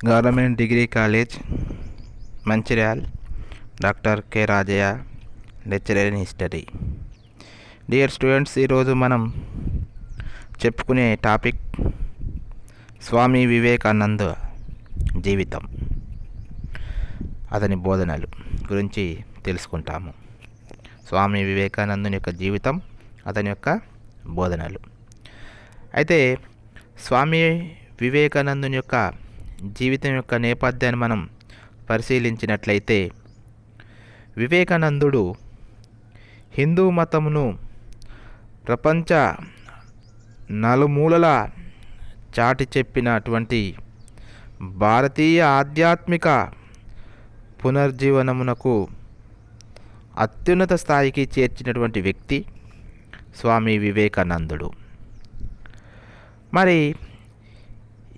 Government degree college Mancherial, doctor K Rajaiah, lecturer in history. Dear students, ఈరోజు మనం చెప్పుకునే topic Swami Vivekananda జీవితం, అతని బోధనలు గురించి తెలుసుకుంటాము. స్వామి వివేకానందుని యొక్క జీవితం, అతని యొక్క బోధనలు. అయితే స్వామి వివేకానందుని యొక్క జీవితం యొక్క నేపథ్యాన్ని మనం పరిశీలించినట్లయితే, వివేకానందుడు హిందూ మతమును ప్రపంచ నలుమూలల చాటి చెప్పినటువంటి భారతీయ ఆధ్యాత్మిక పునర్జీవనమునకు అత్యున్నత స్థాయికి చేర్చినటువంటి వ్యక్తి స్వామి వివేకానందుడు. మరి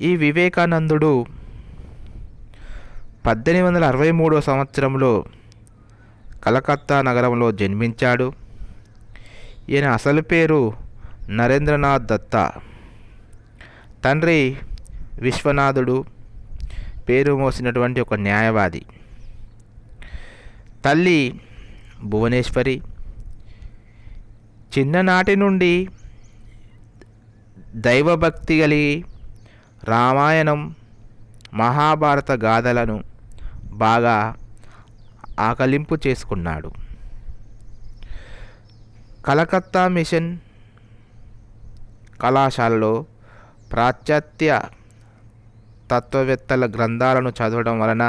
ఈ వివేకానందుడు 1863 సంవత్సరంలో కలకత్తా నగరంలో జన్మించాడు. ఈయన అసలు పేరు నరేంద్రనాథ్ దత్తా. తండ్రి విశ్వనాథుడు, పేరు మోసినటువంటి ఒక న్యాయవాది. తల్లి భువనేశ్వరి. చిన్ననాటి నుండి దైవభక్తి కలిగి రామాయణం, మహాభారత గాథలను బాగా ఆకలింపు చేసుకున్నాడు. కలకత్తా మిషన్ కళాశాలలో పాశ్చాత్య తత్వవేత్తల గ్రంథాలను చదవడం వలన,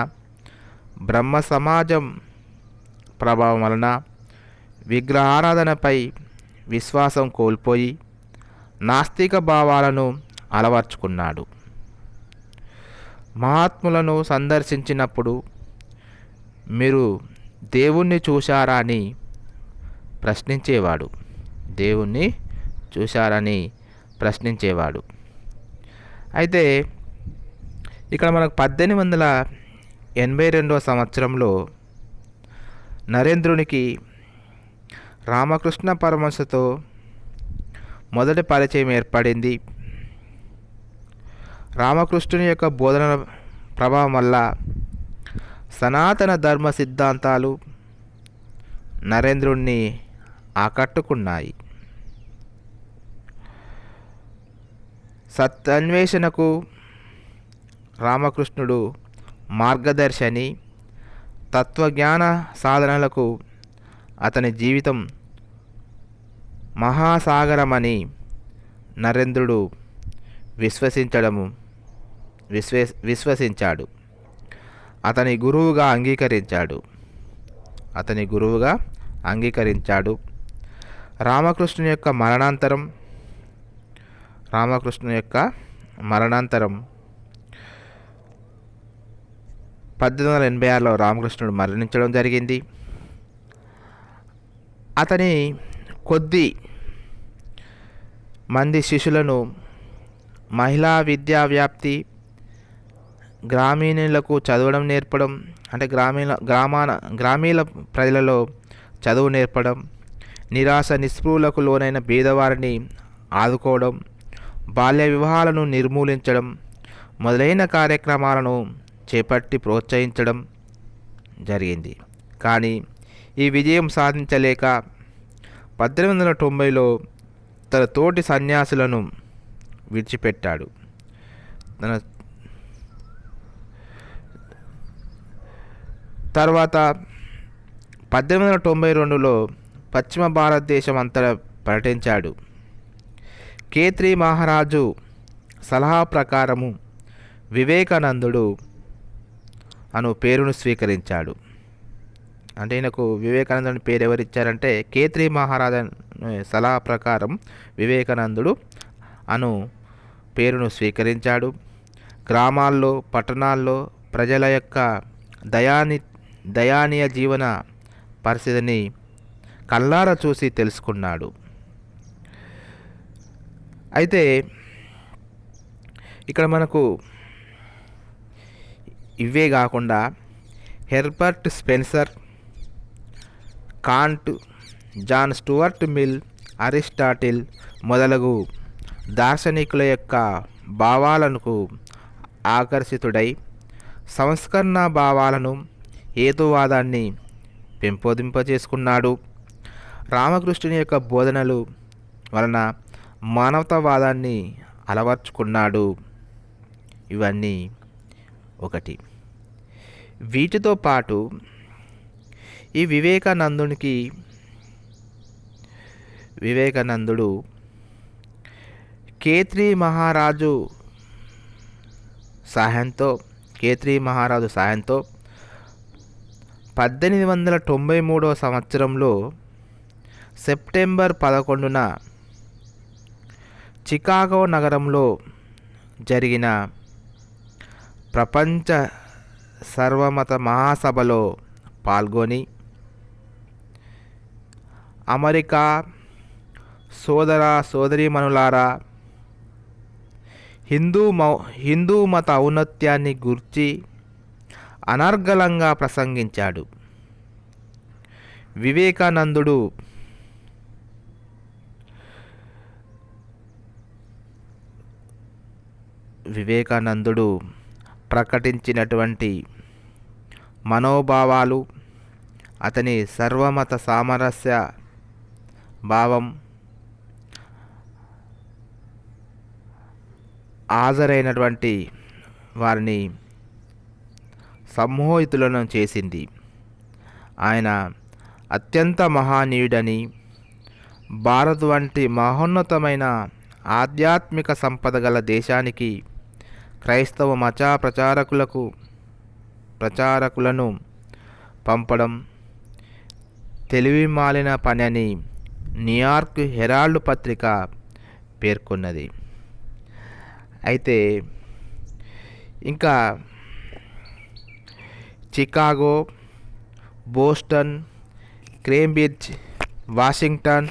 బ్రహ్మ సమాజం ప్రభావం వలన విగ్రహారాధనపై విశ్వాసం కోల్పోయి నాస్తిక భావాలను అలవర్చుకున్నాడు. మహాత్ములను సందర్శించినప్పుడు మీరు దేవుణ్ణి చూశారా అని ప్రశ్నించేవాడు. దేవుణ్ణి చూశారని ప్రశ్నించేవాడు. అయితే ఇక్కడ మనకు 1882 సంవత్సరంలో నరేంద్రునికి రామకృష్ణ పరమహంసతో మొదటి పరిచయం ఏర్పడింది. రామకృష్ణుని యొక్క బోధన ప్రభావం వల్ల సనాతన ధర్మ సిద్ధాంతాలు నరేంద్రుణ్ణి ఆకట్టుకున్నాయి. సత్యాన్వేషణకు రామకృష్ణుడు మార్గదర్శని, తత్వజ్ఞాన సాధనలకు అతని జీవితం మహాసాగరమని నరేంద్రుడు విశ్వసించాడు. అతని గురువుగా అంగీకరించాడు. రామకృష్ణుని యొక్క మరణాంతరం 1886లో రామకృష్ణుడు మరణించడం జరిగింది. అతని కొద్ది మంది శిష్యులను మహిళా విద్యా వ్యాప్తి, గ్రామీణులకు చదవడం నేర్పడం, అంటే గ్రామీణ ప్రజలలో చదువు నేర్పడం, నిరాశ నిస్పృహలకు లోనైన పేదవారిని ఆదుకోవడం, బాల్య వివాహాలను నిర్మూలించడం మొదలైన కార్యక్రమాలను చేపట్టి ప్రోత్సహించడం జరిగింది. కానీ ఈ విజయం సాధించలేక 1890లో తన తోటి సన్యాసులను విడిచిపెట్టాడు. తర్వాత 1892లో పశ్చిమ భారతదేశం అంతటా పర్యటించాడు. కేత్రి మహారాజు సలహా ప్రకారము వివేకానందుడు అను పేరును స్వీకరించాడు. అంటే ఈయనకు వివేకానందుని పేరు ఎవరిచ్చారంటే, కేత్రి మహారాజు సలహా ప్రకారం వివేకానందుడు అను పేరును స్వీకరించాడు. గ్రామాల్లో, పట్టణాల్లో ప్రజల యొక్క దయానీయ జీవన పరిస్థితిని కళ్ళారా చూసి తెలుసుకున్నాడు. అయితే ఇక్కడ మనకు ఇవే కాకుండా Herbert Spencer, Kant, John Stuart Mill, Aristotle మొదలగు దార్శనికుల యొక్క భావాలకు ఆకర్షితుడై సంస్కరణ భావాలను, హేతువాదాన్ని పెంపొందింపజేసుకున్నాడు. రామకృష్ణుని యొక్క బోధనలు వలన మానవతావాదాన్ని అలవర్చుకున్నాడు. ఇవన్నీ ఒకటి. వీటితో పాటు ఈ వివేకానందుడు కేత్రి మహారాజు సాయంతో 1893 సంవత్సరంలో సెప్టెంబర్ 11న చికాగో నగరంలో జరిగిన ప్రపంచ సర్వమత మహాసభలో పాల్గొని అమెరికా సోదరీమణులారా, హిందూ మత ఔన్నత్యాన్ని గూర్చి అనర్గళంగా ప్రసంగించాడు. వివేకానందుడు ప్రకటించినటువంటి మనోభావాలు, అతని సర్వమత సామరస్య భావం హాజరైనటువంటి వారిని సమ్మోహితులను చేసింది. ఆయన అత్యంత మహనీయుడని, భారత్ వంటి మహోన్నతమైన ఆధ్యాత్మిక సంపద గల దేశానికి క్రైస్తవ మత ప్రచారకులను పంపడం తెలివిమాలిన పని అని న్యూయార్క్ హెరాల్డ్ పత్రిక పేర్కొన్నది. అయితే ఇంకా Chicago, Boston, Cambridge, Washington,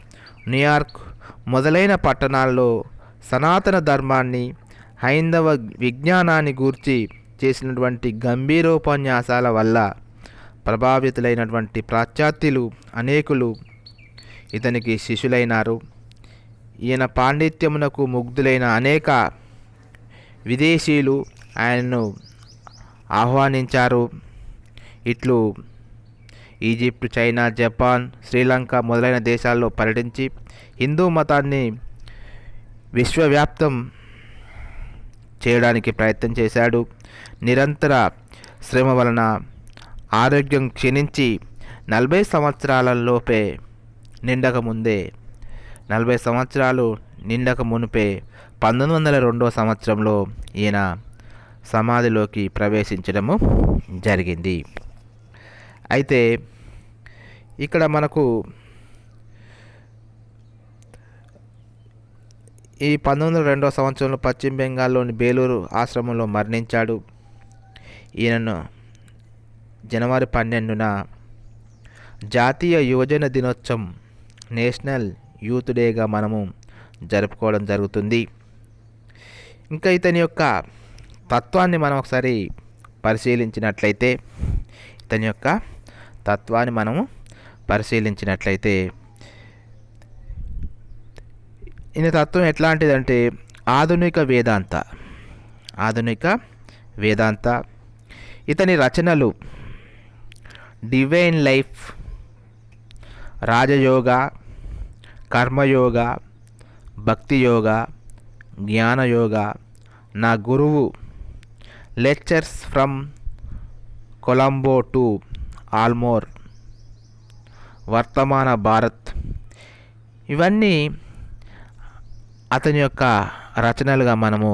New York మొదలైన పట్టణాల్లో సనాతన ధర్మాన్ని, హైందవ విజ్ఞానాన్ని గూర్చి చేసినటువంటి గంభీరోపన్యాసాల వల్ల ప్రభావితులైనటువంటి పాశ్చాత్యులు అనేకులు ఇతనికి శిష్యులైనారు. ఈయన పాండిత్యమునకు ముగ్ధులైన అనేక విదేశీయులు ఆయనను ఆహ్వానించారు. ఇట్లు ఈజిప్ట్, చైనా, జపాన్, శ్రీలంక మొదలైన దేశాల్లో పర్యటించి హిందూ మతాన్ని విశ్వవ్యాప్తం చేయడానికి ప్రయత్నం చేశాడు. నిరంతర శ్రమ వలన ఆరోగ్యం క్షీణించి 40 సంవత్సరాలలోపే 40 సంవత్సరాలు నిండక మునిపే 1902 సంవత్సరంలో ఈయన సమాధిలోకి ప్రవేశించడము జరిగింది. అయితే ఇక్కడ మనకు ఈ 1902 సంవత్సరంలో పశ్చిమ బెంగాల్లోని బేలూరు ఆశ్రమంలో మరణించాడు. ఈయనను జనవరి 12న జాతీయ యువజన దినోత్సవం, నేషనల్ యూత్ డేగా మనము జరుపుకోవడం జరుగుతుంది. ఇంకా ఇతని యొక్క తత్వాన్ని మనం ఒకసారి పరిశీలించినట్లయితే ఈయన తత్వం ఎట్లాంటిదంటే ఆధునిక వేదాంత. ఇతని రచనలు డివైన్ లైఫ్, రాజయోగ, కర్మయోగ, భక్తి యోగ, జ్ఞానయోగ, నా గురువు, లెక్చర్స్ ఫ్రమ్ కొలంబో టు ఆల్మోర్, వర్తమాన భారత్, ఇవన్నీ అతని యొక్క రచనలుగా మనము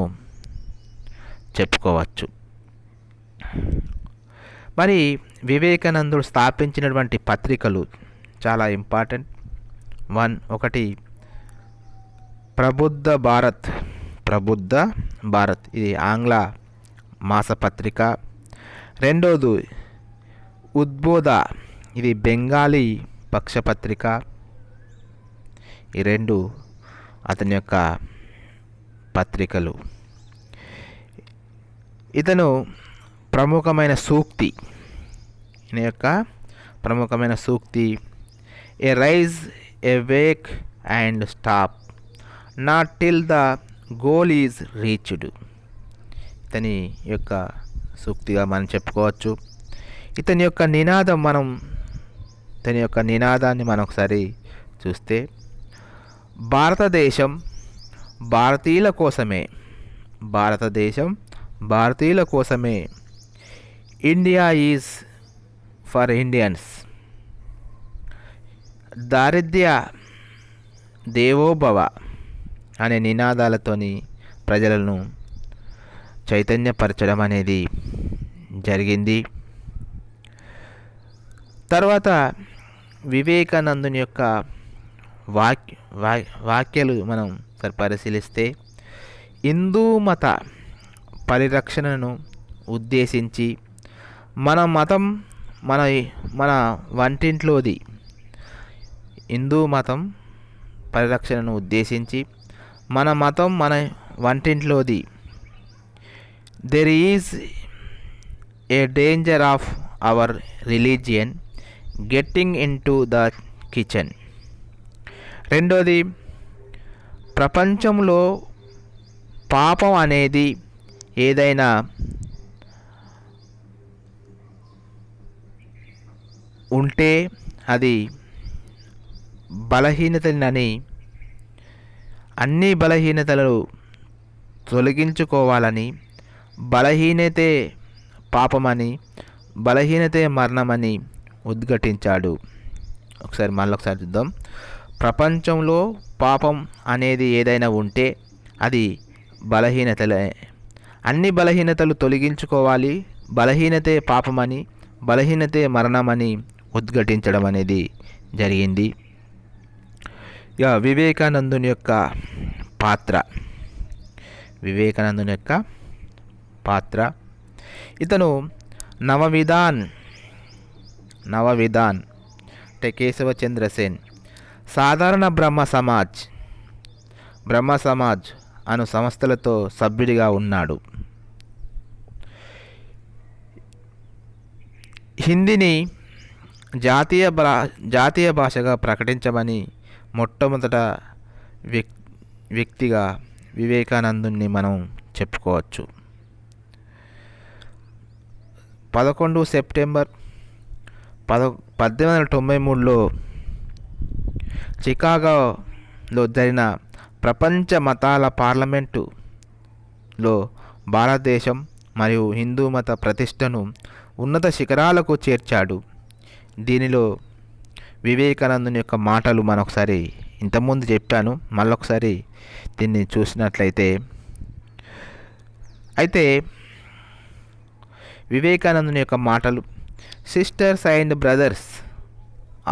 చెప్పుకోవచ్చు. మరి వివేకానందుడు స్థాపించినటువంటి పత్రికలు చాలా ఇంపార్టెంట్. ఒకటి ప్రబుద్ధ భారత్, ఇది ఆంగ్ల మాసపత్రిక. రెండోది ఉద్బోధ, ఇది బెంగాలీ పక్షపత్రిక. ఈ రెండు అతని యొక్క పత్రికలు. ఈయన యొక్క ప్రముఖమైన సూక్తి arise, awake and stop, not till the goal is reached. ఇతని యొక్క సూక్తిగా మనం చెప్పుకోవచ్చు. ఇతని యొక్క నినాదాన్ని మనం ఒకసారి చూస్తే, భారతదేశం భారతీయుల కోసమే, భారతదేశం భారతీయుల కోసమే, ఇండియా ఈజ్ ఫర్ ఇండియన్స్, దారిద్ర్య దేవోభవ అనే నినాదాలతోని ప్రజలను చైతన్యపరచడం అనేది జరిగింది. తర్వాత వివేకానందుని యొక్క వాక్యాలు మనం పరిశీలిస్తే, హిందూ మత పరిరక్షణను ఉద్దేశించి మన మతం మన వంటింట్లోది, హిందూ మతం పరిరక్షణను ఉద్దేశించి మన మతం మన వంటింట్లోది, there is a danger of our religion getting into the kitchen. రెండోది, ప్రపంచంలో పాపం అనేది ఏదైనా ఉంటే అది బలహీనతని, అన్ని బలహీనతలు తొలగించుకోవాలని, బలహీనతే పాపమని, బలహీనతే మరణమని ఉద్ఘటించాడు. మళ్ళొకసారి చూద్దాం. ప్రపంచంలో పాపం అనేది ఏదైనా ఉంటే అది బలహీనతలే, అన్ని బలహీనతలు తొలగించుకోవాలి, బలహీనతే పాపమని, బలహీనతే మరణమని ఉద్ఘటించడం అనేది జరిగింది. వివేకానందుని యొక్క పాత్ర, ఇతను నవవిధాన్ అంటే కేశవచంద్ర సేన్ సాధారణ బ్రహ్మ సమాజ్ అను సంస్థలతో సభ్యుడిగా ఉన్నాడు. హిందీని జాతీయ భాషగా ప్రకటించమని మొట్టమొదట వ్యక్తిగా వివేకానందుని మనం చెప్పుకోవచ్చు. 11 సెప్టెంబర్ 1893లో చికాగోలో జరిగిన ప్రపంచ మతాల పార్లమెంటులో భారతదేశం మరియు హిందూ మత ప్రతిష్టను ఉన్నత శిఖరాలకు చేర్చాడు. దీనిలో వివేకానందుని యొక్క మాటలు మనొకసారి ఇంతకుముందు చెప్పాను, మళ్ళొకసారి దీన్ని చూసినట్లయితే, అయితే వివేకానందుని యొక్క మాటలు సిస్టర్స్ అండ్ బ్రదర్స్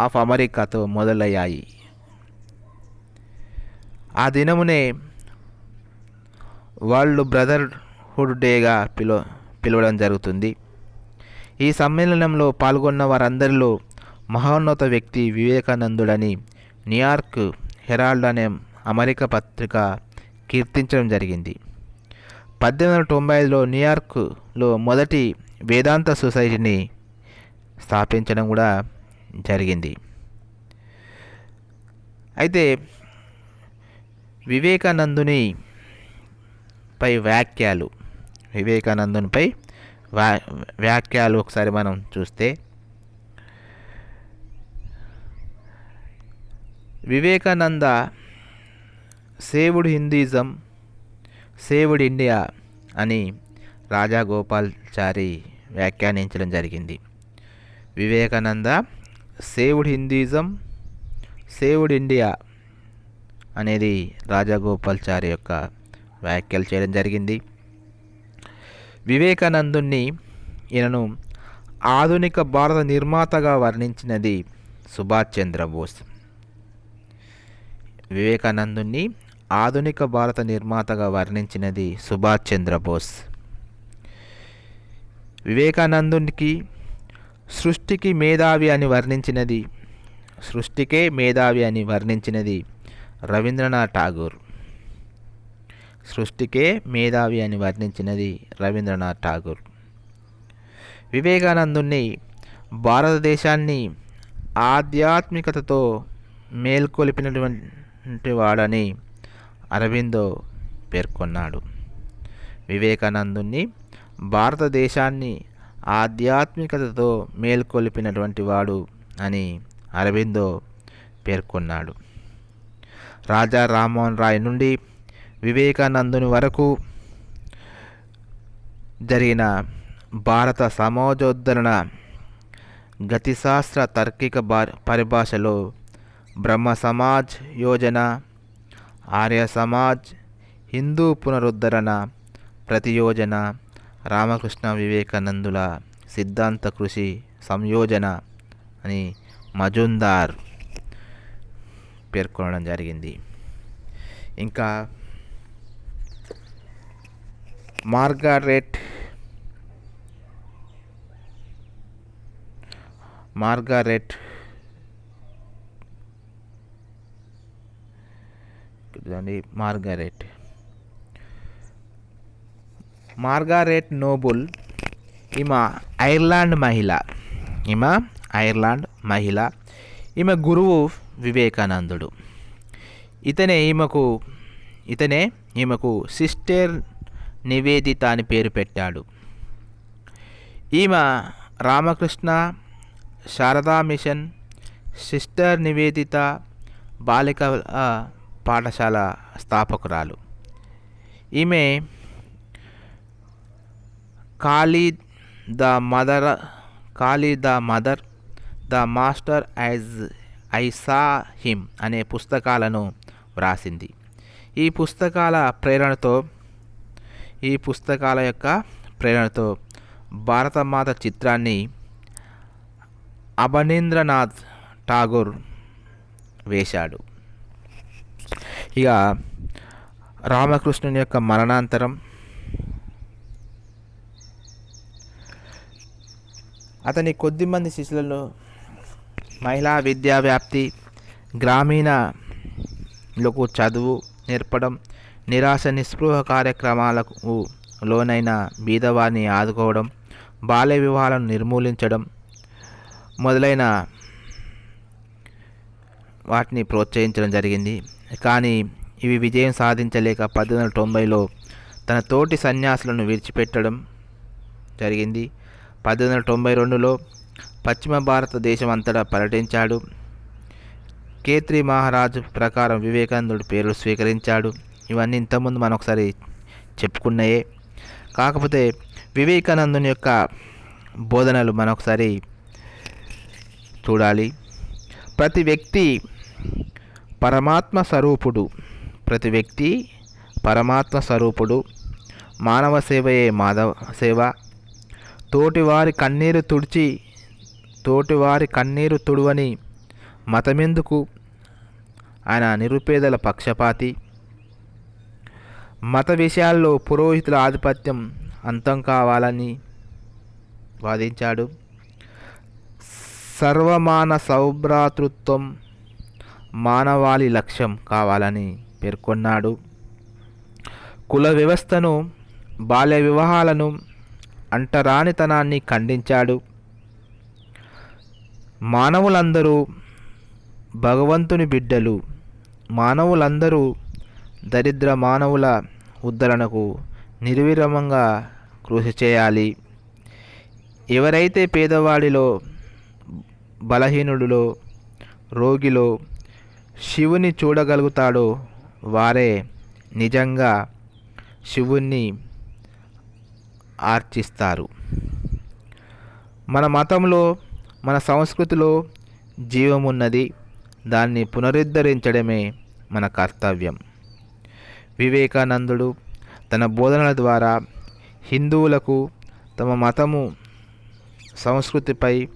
ఆఫ్ అమెరికాతో మొదలయ్యాయి. ఆ దినమునే వరల్డ్ బ్రదర్హుడ్ డేగా పిలవడం జరుగుతుంది. ఈ సమ్మేళనంలో పాల్గొన్న వారందరిలో మహోన్నత వ్యక్తి వివేకానందుడని న్యూయార్క్ హెరాల్డ్ అనే అమెరికా పత్రిక కీర్తించడం జరిగింది. 1895లో న్యూయార్క్లో మొదటి వేదాంత సొసైటీని స్థాపించడం కూడా జరిగింది. అయితే వివేకానందునిపై వ్యాఖ్యలు ఒకసారి మనం చూస్తే, Vivekananda saved Hinduism, saved India అని రాజగోపాల్చారి వ్యాఖ్యానించడం జరిగింది. Vivekananda saved Hinduism, saved India అనేది రాజగోపాల్చారి యొక్క వ్యాఖ్యలు చేయడం జరిగింది. వివేకానందుని ఈయనను ఆధునిక భారత నిర్మాతగా వర్ణించినది సుభాష్ చంద్రబోస్. వివేకానందుని ఆధునిక భారత నిర్మాతగా వర్ణించినది సుభాష్ చంద్రబోస్. వివేకానందునికి సృష్టికే మేధావి అని వర్ణించినది రవీంద్రనాథ్ ఠాగూర్. వివేకానందుని భారతదేశాన్ని ఆధ్యాత్మికతతో మేల్కొలిపినటువంటి వాడని అరవిందో పేర్కొన్నాడు. వివేకానందుని భారతదేశాన్ని ఆధ్యాత్మికతతో మేల్కొల్పినటువంటి వాడు అని అరబిందో పేర్కొన్నాడు. రాజా రామ్మోహన్ రాయ్ నుండి వివేకానందుని వరకు జరిగిన భారత సమాజోద్ధరణ గతిశాస్త్ర తార్కిక పరిభాషలో బ్రహ్మ సమాజ్ యోజన, ఆర్య సమాజ్, హిందూ పునరుద్ధరణ ప్రతియోజన, రామకృష్ణ వివేకానందుల సిద్ధాంత కృషి సంయోజన అని మజుందార్ పేర్కొనడం జరిగింది. ఇంకా మార్గారెట్ నోబుల్ ఈమె ఐర్లాండ్ మహిళ. ఈమె గురువు వివేకానందుడు. ఇతనే ఈమెకు సిస్టర్ నివేదిత అని పేరు పెట్టాడు. ఈమె రామకృష్ణ శారదా మిషన్, సిస్టర్ నివేదిత బాలికల పాఠశాల స్థాపకురాలు. ఈమె Kali the mother, the master as I saw him అనే పుస్తకాలను వ్రాసింది. ఈ పుస్తకాల యొక్క ప్రేరణతో భారతమాత చిత్రాన్ని అబనీంద్రనాథ్ ఠాగూర్ వేశాడు. ఇక రామకృష్ణుని యొక్క మరణాంతరం అతని కొద్దిమంది శిష్యులను మహిళా విద్యా వ్యాప్తి, గ్రామీణులకు చదువు నేర్పడం, నిరాశ నిస్పృహ కార్యక్రమాలకు లోనైన బీదవారిని ఆదుకోవడం, బాల్య వివాహాలను నిర్మూలించడం మొదలైన వాటిని ప్రోత్సహించడం జరిగింది. కానీ ఇవి విజయం సాధించలేక 1890లో తన తోటి సన్యాసులను విడిచిపెట్టడం జరిగింది. 1892లో పశ్చిమ భారతదేశం అంతటా పర్యటించాడు. ఖేత్రి మహారాజు ప్రకారం వివేకానందుడి పేరు స్వీకరించాడు. ఇవన్నీ ఇంతకుముందు మనం ఒకసారి చెప్పుకున్నాయే. కాకపోతే వివేకానందుని యొక్క బోధనలు మనం ఒకసారి చూడాలి. ప్రతి వ్యక్తి పరమాత్మ స్వరూపుడు. మానవ సేవయే మాధవ సేవ. తోటివారి కన్నీరు తుడువని మతమెందుకు? ఆయన నిరుపేదల పక్షపాతి. మత విషయాల్లో పురోహితుల ఆధిపత్యం అంతం కావాలని వాదించాడు. సర్వమాన సౌభ్రాతృత్వం మానవాళి లక్ష్యం కావాలని పేర్కొన్నాడు. కుల వ్యవస్థను, బాల్య వివాహాలను, అంటరానితనాన్ని ఖండించాడు. మానవులందరూ భగవంతుని బిడ్డలు. మానవులందరూ దరిద్ర మానవుల ఉద్ధరణకు నిర్విరామంగా కృషి చేయాలి. ఎవరైతే పేదవాడిలో, బలహీనుడిలో, రోగిలో శివుని చూడగలుగుతాడో వారే నిజంగా శివుణ్ణి ఆర్చిస్తారు. మన మతంలో, మన సంస్కృతిలో జీవం ఉన్నది. దాన్ని పునరుద్ధరించడమే మన కర్తవ్యం. వివేకానందుడు తన బోధనల ద్వారా హిందువులకు తమ మతము, సంస్కృతిపై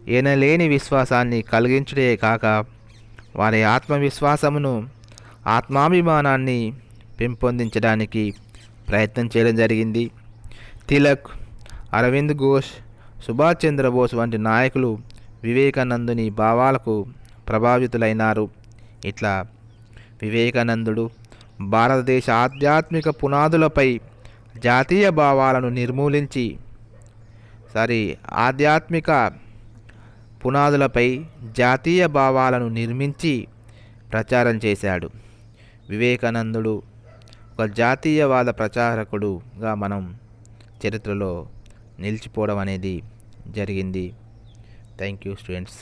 ఎనలేని విశ్వాసాన్ని కలిగించుడే కాక వారి ఆత్మవిశ్వాసమును, ఆత్మాభిమానాన్ని పెంపొందించడానికి ప్రయత్నం చేయడం జరిగింది. తిలక్, అరవింద్ ఘోష్, సుభాష్ చంద్రబోస్ వంటి నాయకులు వివేకానందుని భావాలకు ప్రభావితులైనారు. ఇట్లా వివేకానందుడు భారతదేశ ఆధ్యాత్మిక పునాదులపై జాతీయ భావాలను ఆధ్యాత్మిక పునాదులపై జాతీయ భావాలను నిర్మించి ప్రచారం చేశాడు. వివేకానందుడు ఒక జాతీయవాద ప్రచారకుడుగా మనం చరిత్రలో నిలిచిపోవడం అనేది జరిగింది. Thank you students.